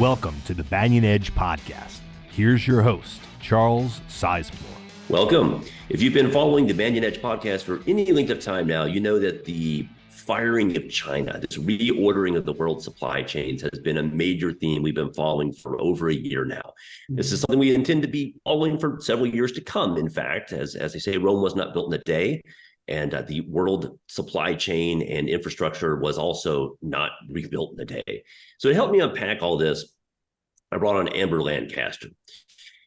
Welcome to the Banyan Edge Podcast. Here's your host, Charles Sizemore. Welcome. If you've been following the Banyan Edge Podcast for any length of time now, you know that the firing of China, this reordering of the world supply chains, has been a major theme we've been following for over a year now. This is something we intend to be following for several years to come. In fact, as they say, Rome was not built in a day. And the world supply chain and infrastructure was also not rebuilt in a day. So to help me unpack all this, I brought on Amber Lancaster.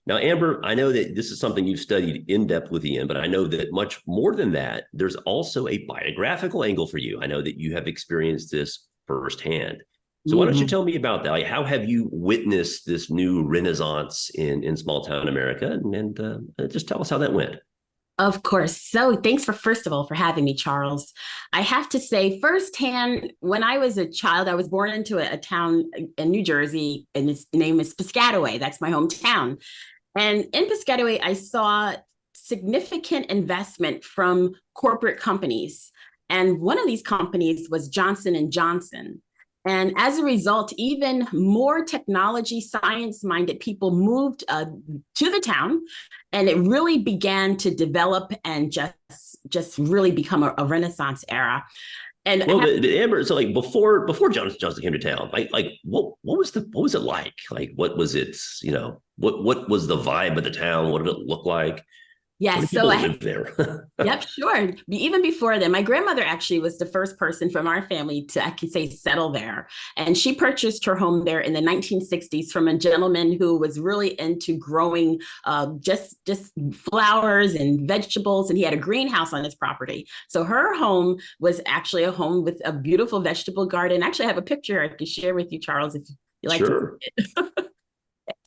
Now, Amber, I know that this is something you've studied in depth with Ian, but I know that much more than that, there's also a biographical angle for you. I know that you have experienced this firsthand. So why don't you tell me about that? Like, how have you witnessed this new renaissance in small town America? And just tell us how that went. Of course. So thanks first of all, for having me, Charles. I have to say firsthand, when I was a child, I was born into a town in New Jersey, and its name is Piscataway. That's my hometown. And in Piscataway, I saw significant investment from corporate companies. And one of these companies was Johnson & Johnson. And as a result, even more technology, science-minded people moved to the town, and it really began to develop and just really become a Renaissance era. And well, Amber, so like before Johnson & Johnson came to town, like what was it like? Like, what was it? You know, what was the vibe of the town? What did it look like? Yes, so I lived there. Yep, sure. Even before then, my grandmother actually was the first person from our family to, I can say, settle there. And she purchased her home there in the 1960s from a gentleman who was really into growing just flowers and vegetables. And he had a greenhouse on his property. So her home was actually a home with a beautiful vegetable garden. Actually, I have a picture I can share with you, Charles, if you like Sure. to see it.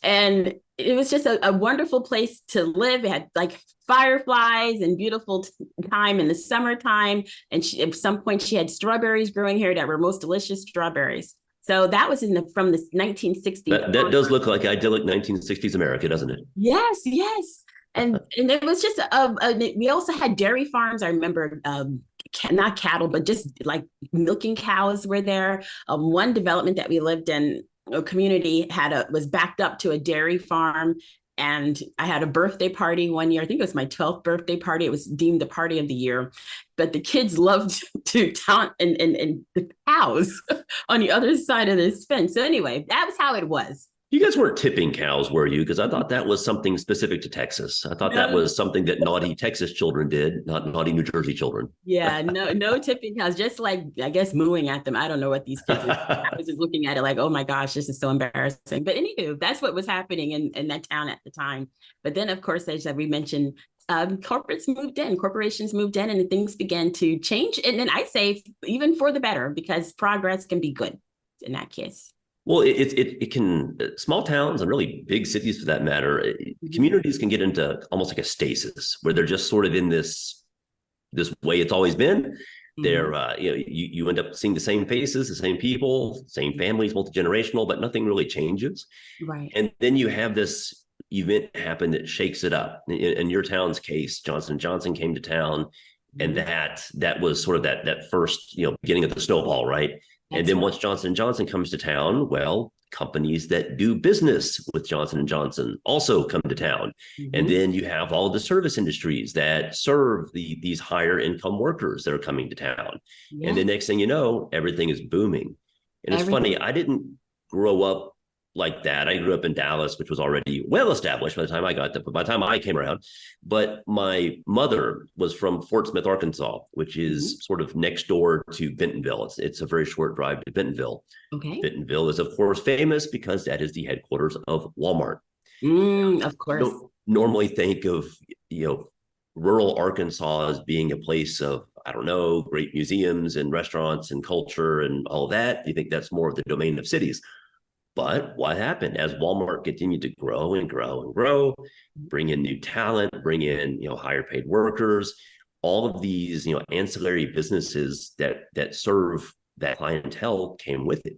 And it was just a wonderful place to live. It had like fireflies and beautiful time in the summertime. And at some point she had strawberries growing here that were most delicious strawberries. So that was from the 1960s. That does look like idyllic 1960s America, doesn't it? Yes, yes. And it was just, we also had dairy farms. I remember not cattle, but just like milking cows were there. One development that we lived in, a community was backed up to a dairy farm. And I had a birthday party one year. I think it was my 12th birthday party. It was deemed the party of the year. But the kids loved to taunt and the cows on the other side of this fence. So anyway, that was how it was. You guys weren't tipping cows, were you? Because I thought that was something specific to Texas. I thought that was something that naughty Texas children did, not naughty New Jersey children. Yeah, no tipping cows, just like, I guess, mooing at them. I don't know what these kids are. I was just looking at it like, oh my gosh, this is so embarrassing. But anywho, that's what was happening in that town at the time. But then, of course, as we mentioned, corporations moved in, and things began to change. And then I say even for the better, because progress can be good in that case. Well, it can, small towns and really big cities for that matter, communities can get into almost like a stasis where they're just sort of in this way it's always been. They're, you end up seeing the same faces, the same people, same families, multi-generational, but nothing really changes. Right. And then you have this event happen that shakes it up. In your town's case, Johnson & Johnson came to town, and that was sort of that first, beginning of the snowball, right? And then once Johnson & Johnson comes to town, well, companies that do business with Johnson & Johnson also come to town. And then you have all the service industries that serve these higher income workers that are coming to town. And the next thing you know, everything is booming. And it's funny, I didn't grow up like that. I grew up in Dallas, which was already well established by the time I got there, by the time I came around. But my mother was from Fort Smith, Arkansas, which is sort of next door to Bentonville. It's a very short drive to Bentonville. Okay. Bentonville is, of course, famous because that is the headquarters of Walmart. Of course. You don't normally think of, rural Arkansas as being a place of, I don't know, great museums and restaurants and culture and all that. You think that's more of the domain of cities. But what happened as Walmart continued to grow and grow and grow, bring in new talent, bring in, higher paid workers, all of these, ancillary businesses that serve that clientele came with it.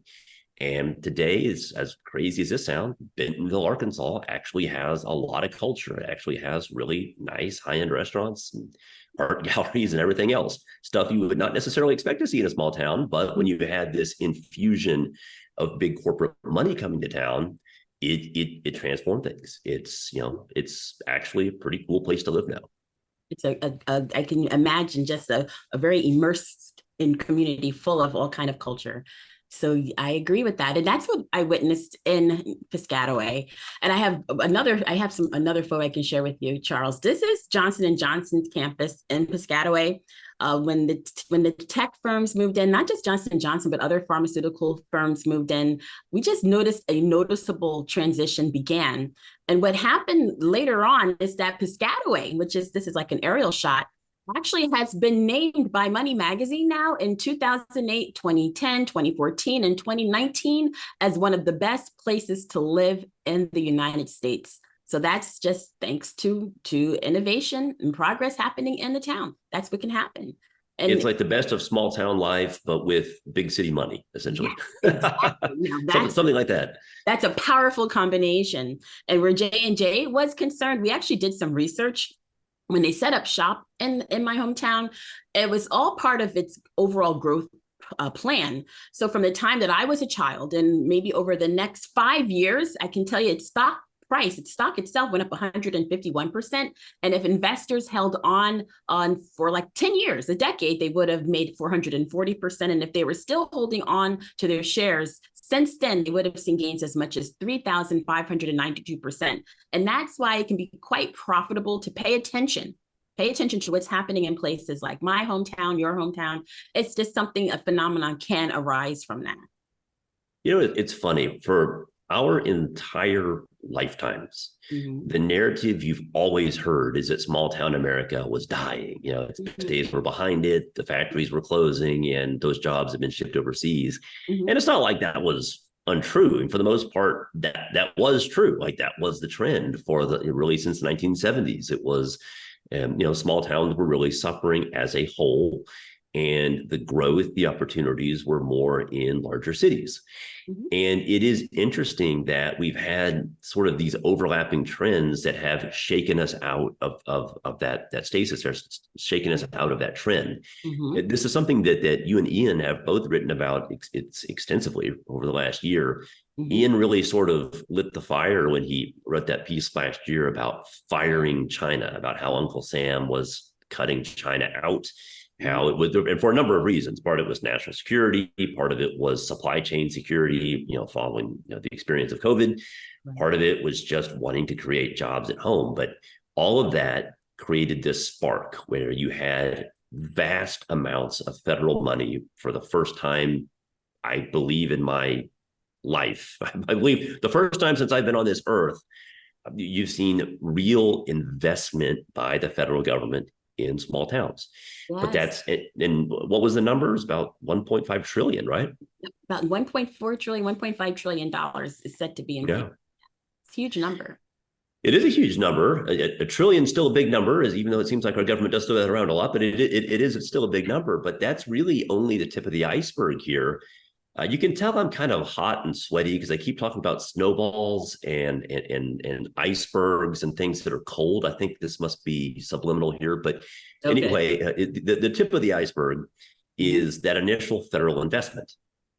And today, is as crazy as this sounds, Bentonville, Arkansas actually has a lot of culture. It actually has really nice high-end restaurants and art galleries and everything else. Stuff you would not necessarily expect to see in a small town, but when you had this infusion of big corporate money coming to town, it transformed things. It's actually a pretty cool place to live now. It's I can imagine just a very immersed in community full of all kind of culture. So I agree with that. And that's what I witnessed in Piscataway. And I have another photo I can share with you, Charles. This is Johnson & Johnson's campus in Piscataway. When the tech firms moved in, not just Johnson & Johnson, but other pharmaceutical firms moved in, we just noticed a noticeable transition began. And what happened later on is that Piscataway, this is like an aerial shot, actually has been named by Money Magazine now in 2008, 2010, 2014, and 2019 as one of the best places to live in the United States. So that's just thanks to innovation and progress happening in the town. That's what can happen. And it's like the best of small town life, but with big city money, essentially. Exactly. Something like that. That's a powerful combination. And where J&J was concerned, we actually did some research. When they set up shop in my hometown, it was all part of its overall growth plan. So from the time that I was a child and maybe over the next 5 years, I can tell you its stock itself went up 151%. And if investors held on for like 10 years, a decade, they would have made 440%. And if they were still holding on to their shares since then, they would have seen gains as much as 3,592%. And that's why it can be quite profitable to pay attention to what's happening in places like my hometown, your hometown. It's just a phenomenon can arise from that. It's funny, for our entire lifetimes, the narrative you've always heard is that small town America was dying. Days were behind it, the factories were closing, and those jobs have been shipped overseas. And it's not like that was untrue. And for the most part, that was true. Like, that was the trend really since the 1970s. It was, small towns were really suffering as a whole, and the growth, the opportunities were more in larger cities. And it is interesting that we've had sort of these overlapping trends that have shaken us out of that stasis, or shaken us out of that trend. This is something that you and Ian have both written about extensively over the last year. Ian really sort of lit the fire when he wrote that piece last year about firing China, about how Uncle Sam was cutting China out. How it was, and for a number of reasons. Part of it was national security, part of it was supply chain security, following the experience of COVID. Part of it was just wanting to create jobs at home. But all of that created this spark where you had vast amounts of federal money for the first time, I believe, in my life. I believe the first time since I've been on this earth, you've seen real investment by the federal government in small towns. Yes. But that's it. And what was the numbers? About 1.5 trillion, right? About 1.4 trillion, $1.5 trillion is set to be invested. It's a huge number. It is a huge number. A trillion is still a big number, even though it seems like our government does throw that around a lot, but it's still a big number. But that's really only the tip of the iceberg here. You can tell I'm kind of hot and sweaty because I keep talking about snowballs and icebergs and things that are cold. I think this must be subliminal here. But anyway, the tip of the iceberg is that initial federal investment.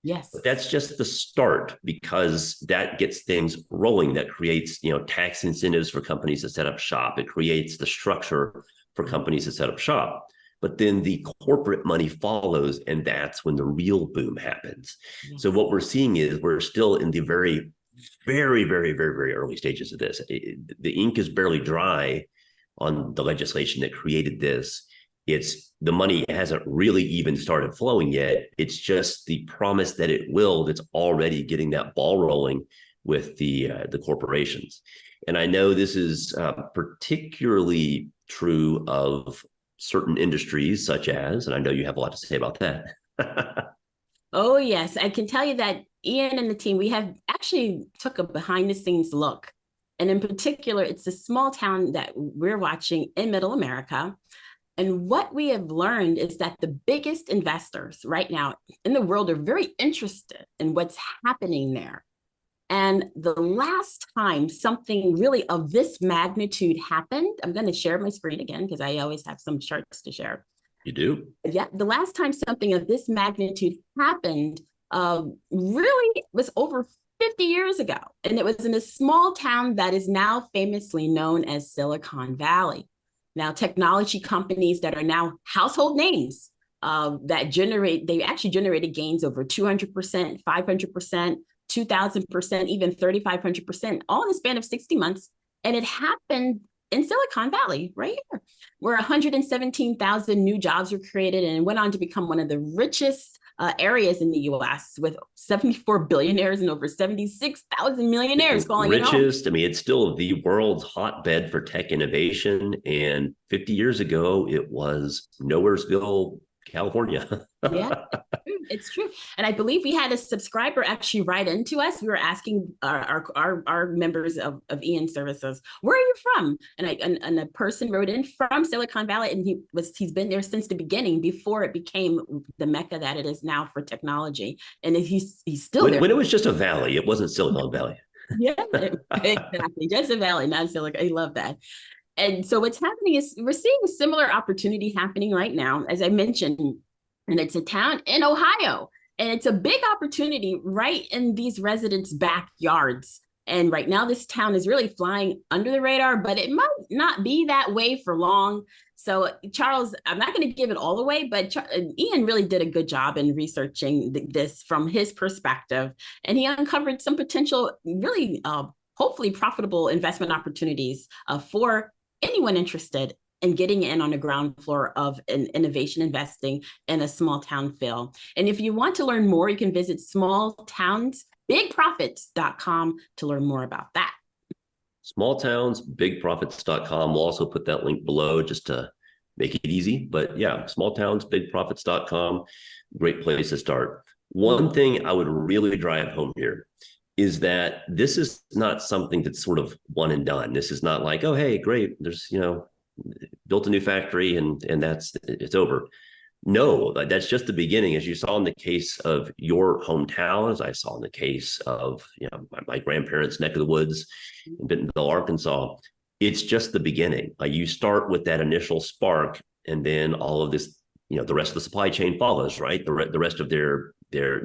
Yes. But that's just the start, because that gets things rolling. That creates, tax incentives for companies to set up shop. It creates the structure for companies to set up shop. But then the corporate money follows, and that's when the real boom happens. Yes. So what we're seeing is we're still in the very, very, very, very, very early stages of this. The ink is barely dry on the legislation that created this. The money hasn't really even started flowing yet. It's just the promise that it will that's already getting that ball rolling with the corporations. And I know this is particularly true of certain industries, such as, and I know you have a lot to say about that. Oh, yes. I can tell you that Ian and the team, we have actually took a behind the scenes look. And in particular, it's a small town that we're watching in Middle America. And what we have learned is that the biggest investors right now in the world are very interested in what's happening there. And the last time something really of this magnitude happened, I'm going to share my screen again because I always have some charts to share. You do? Yeah. The last time something of this magnitude happened really was over 50 years ago. And it was in a small town that is now famously known as Silicon Valley. Now, technology companies that are now household names they actually generated gains over 200%, 500%, 2,000%, even 3,500%, all in the span of 60 months. And it happened in Silicon Valley, right here, where 117,000 new jobs were created and went on to become one of the richest areas in the U.S. with 74 billionaires and over 76,000 millionaires calling it home. Richest, I mean, it's still the world's hotbed for tech innovation. And 50 years ago, it was Nowheresville, California. Yeah, it's true. And I believe we had a subscriber actually write into us. We were asking our members of Ian Services, where are you from? And a person wrote in from Silicon Valley, and he's been there since the beginning, before it became the mecca that it is now for technology. And he's still there. When it was just a valley, it wasn't Silicon Valley. Yeah, exactly. Just a valley, not Silicon. I love that. And so what's happening is we're seeing a similar opportunity happening right now, as I mentioned, and it's a town in Ohio, and it's a big opportunity right in these residents' backyards. And right now, this town is really flying under the radar, but it might not be that way for long. So, Charles, I'm not going to give it all away, but Ian really did a good job in researching this from his perspective, and he uncovered some potential, really, hopefully profitable investment opportunities for anyone interested in getting in on the ground floor of an innovation investing in a small town feel. And if you want to learn more, you can visit smalltownsbigprofits.com to learn more about that. Smalltownsbigprofits.com. We'll also put that link below just to make it easy. But yeah, smalltownsbigprofits.com, great place to start. One thing I would really drive home here is that this is not something that's sort of one and done. This is not like, oh, hey, great, there's, built a new factory and it's over. No, that's just the beginning. As you saw in the case of your hometown, as I saw in the case of my grandparents' neck of the woods in Bentonville, Arkansas, it's just the beginning. You start with that initial spark, and then all of this, the rest of the supply chain follows, right? The rest of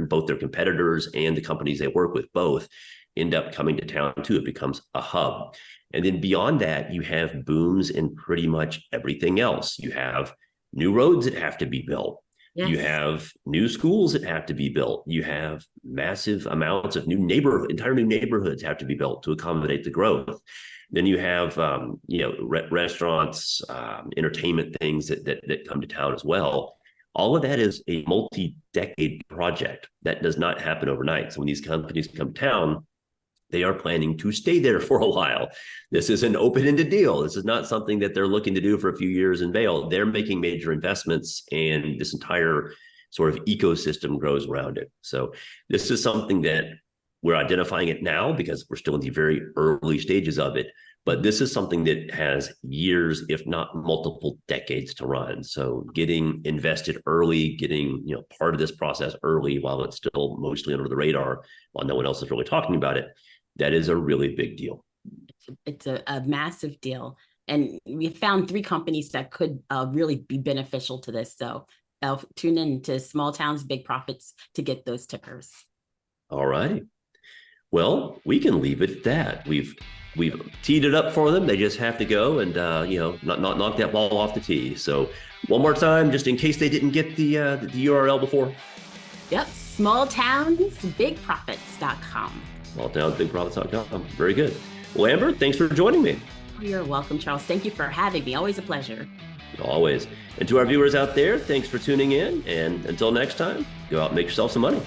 both their competitors and the companies they work with both end up coming to town too. It becomes a hub. And then beyond that, you have booms in pretty much everything else. You have new roads that have to be built. Yes. You have new schools that have to be built. You have massive amounts of entire new neighborhoods have to be built to accommodate the growth. Then you have, restaurants, entertainment things that come to town as well. All of that is a multi-decade project that does not happen overnight. So when these companies come to town, they are planning to stay there for a while. This is an open-ended deal. This is not something that they're looking to do for a few years and bail. They're making major investments, and this entire sort of ecosystem grows around it. So this is something that we're identifying it now because we're still in the very early stages of it. But this is something that has years, if not multiple decades to run. So getting invested early, getting part of this process early while it's still mostly under the radar, while no one else is really talking about it, that is a really big deal. It's a massive deal. And we found 3 companies that could really be beneficial to this. So tune in to Small Towns, Big Profits to get those tickers. All righty. Well, we can leave it at that. We've teed it up for them. They just have to go and not knock that ball off the tee. So one more time, just in case they didn't get the URL before. Yep, smalltownsbigprofits.com. Smalltownsbigprofits.com. Very good. Well, Amber, thanks for joining me. You're welcome, Charles. Thank you for having me. Always a pleasure. Always. And to our viewers out there, thanks for tuning in. And until next time, go out and make yourself some money.